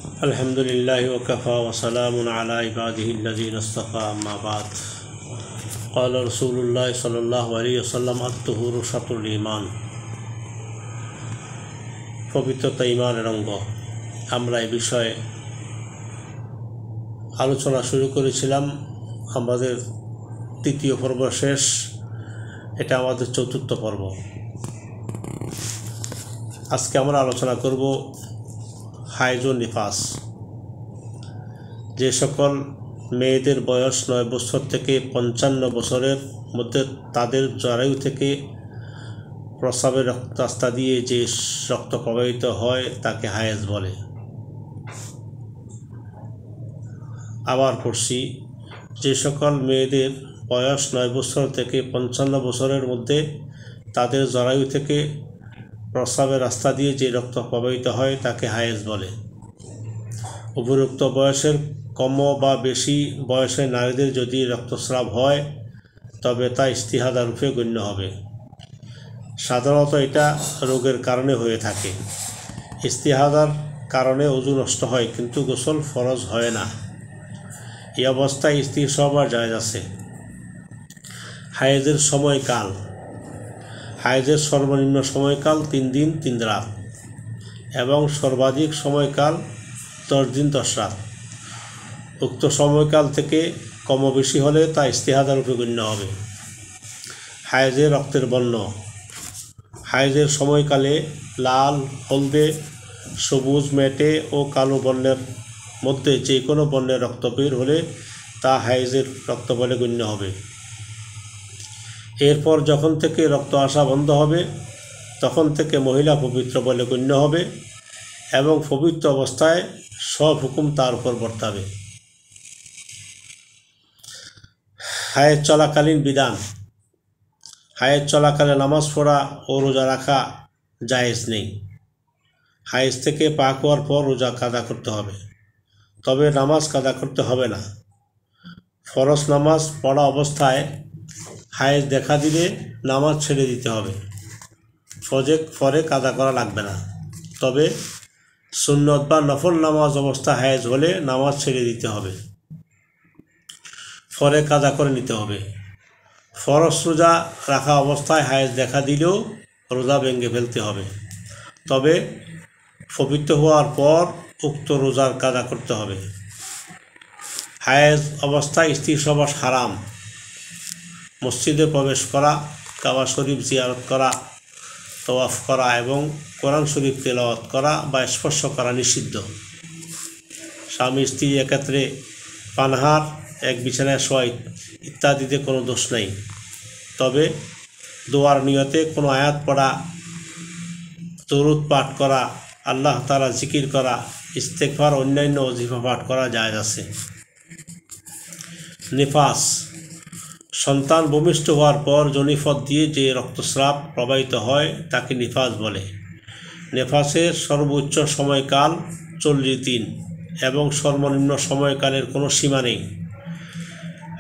अल्हम्दुलिल्लाहि वकफ़ा वसलामुन अला इबादिहिल्लज़ीना इस्तफ़ा अम्मा बाद क़ाल रसूलुल्लाह सल्लल्लाहु अलैहि वसल्लम अत-तुहूरु शत्रुल ईमान। पवित्रता ईमानेर अंग। আমরা এই বিষয়ে আলোচনা শুরু করেছিলাম। আমাদের তৃতীয় পর্ব শেষ, এটা আমাদের চতুর্থ পর্ব। আজকে আমরা আলোচনা করব হাইজ ও নিফাস। যে সকল মেয়েদের বয়স 9 বছর থেকে 55 বছরের মধ্যে তাদের জরায়ু থেকে প্রস্রাবের রাস্তা দিয়ে যে রক্ত প্রবাহিত হয় তাকে হায়েজ বলে। আবার পড়ছি, যে সকল মেয়েদের বয়স 9 বছর থেকে 55 বছরের মধ্যে তাদের জরায়ু থেকে প্রস্রাবের রাস্তা দিয়ে যে রক্ত প্রবাহিত হয় তাকে হায়েজ বলে। উপরোক্ত বয়সের কম বা বেশি বয়সের নারীদের যদি রক্তস্রাব হয় তবে তা ইস্তিহাদা রূপে গণ্য হবে। সাধারণত এটা রোগের কারণে হয়ে থাকে। ইস্তিহাদার কারণে ওযু নষ্ট হয় কিন্তু গোসল ফরজ হয় না। এই অবস্থায় ইস্তিসওয়া জায়েজ আছে। হায়েজের সময়কাল। হায়েজের সর্বনিম্ন সময়কাল 3 দিন 3 রাত এবং সর্বাধিক সময়কাল 10 দিন 10 রাত। উক্ত সময়কাল থেকে কম বেশি হলে তা ইস্তিহাদার রূপে গণ্য হবে। হায়েজের রক্তের বর্ণ। হায়েজের সময়কালে লাল, হলদে, সবুজ, মেটে ও কালো বর্ণের মধ্যে যে কোনো বর্ণের রক্ত বের হলে তা হায়েজের রক্ত বলে গণ্য হবে। এরপর যখন থেকে রক্ত আসা বন্ধ হবে তখন থেকে মহিলা পবিত্র বলে গণ্য হবে এবং পবিত্র অবস্থায় সব হুকুম তার উপর বর্তাবে। হায়েজ চলাকালীন বিধান। হায়েজ চলাকালে নামাজ পড়া ও রোজা রাখা জায়েজ নেই। হায়েজ থেকে পাক হওয়ার পর রোজা কাদা করতে হবে, তবে নামাজ কাদা করতে হবে না। ফরজ নামাজ পড়া অবস্থায় হায়েজ দেখা দিলে নামাজ ছেড়ে দিতে হবে। পরে কাদা করা লাগবে না। তবে সুন্নত বা নফল নামাজ অবস্থা হায়েজ হলে নামাজ ছেড়ে দিতে হবে, পরে কাদা করে নিতে হবে। ফরজ রোজা রাখা অবস্থায় হায়েজ দেখা দিলেও রোজা ভেঙে ফেলতে হবে, তবে পবিত্র হওয়ার পর উক্ত রোজার কাদা করতে হবে। হায়েজ অবস্থায় ইস্তিসওয়া হারাম। মসজিদে প্রবেশ করা, কাবা শরীফ জিয়ারত করা, তওয়াফ করা এবং কোরআন শরীফ তেলাওয়াত করা বা স্পর্শ করা নিষিদ্ধ। স্বামী স্ত্রী একত্রে পানাহার, এক বিছানায় শোয়া ইত্যাদিতে কোনো দোষ নেই। তবে দোয়ার নিয়তে কোনো আয়াত পড়া, দরুদ পাঠ করা, আল্লাহ তাআলা জিকির করা, ইস্তেগফার, অন্যান্য ওজিফা পাঠ করা জায়েজ আছে। নিফাস। সন্তান ভূমিষ্ঠ হওয়ার পর জনিপথ দিয়ে যে রক্তস্রাব প্রবাহিত হয় তাকে নিফাস বলে। নিফাসের সর্বোচ্চ সময়কাল 40 দিন এবং সর্বনিম্ন সময়কালের কোনো সীমা নেই।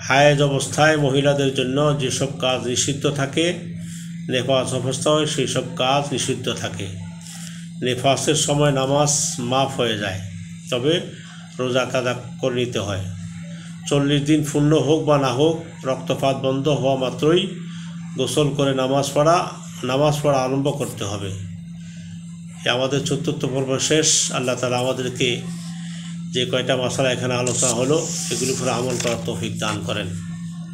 হায়েজ অবস্থায় মহিলাদের জন্য যেসব কাজ নিষিদ্ধ থাকে, নিফাস অবস্থায় সেই সব কাজ নিষিদ্ধ থাকে। নিফাসের সময় নামাজ মাফ হয়ে যায়, তবে রোজা কাদা করে নিতে হয়। 40 দিন পূর্ণ হোক বা না হোক, রক্তপাত বন্ধ হওয়া মাত্রই গোসল করে নামাজ পড়া আরম্ভ করতে হবে। আমাদের চতুর্থ পর্ব শেষ। আল্লাহ তাআলা আমাদেরকে যে কয়টা মাসালা এখানে আলোচনা হলো এগুলির উপরে আমল করার তৌফিক দান করেন।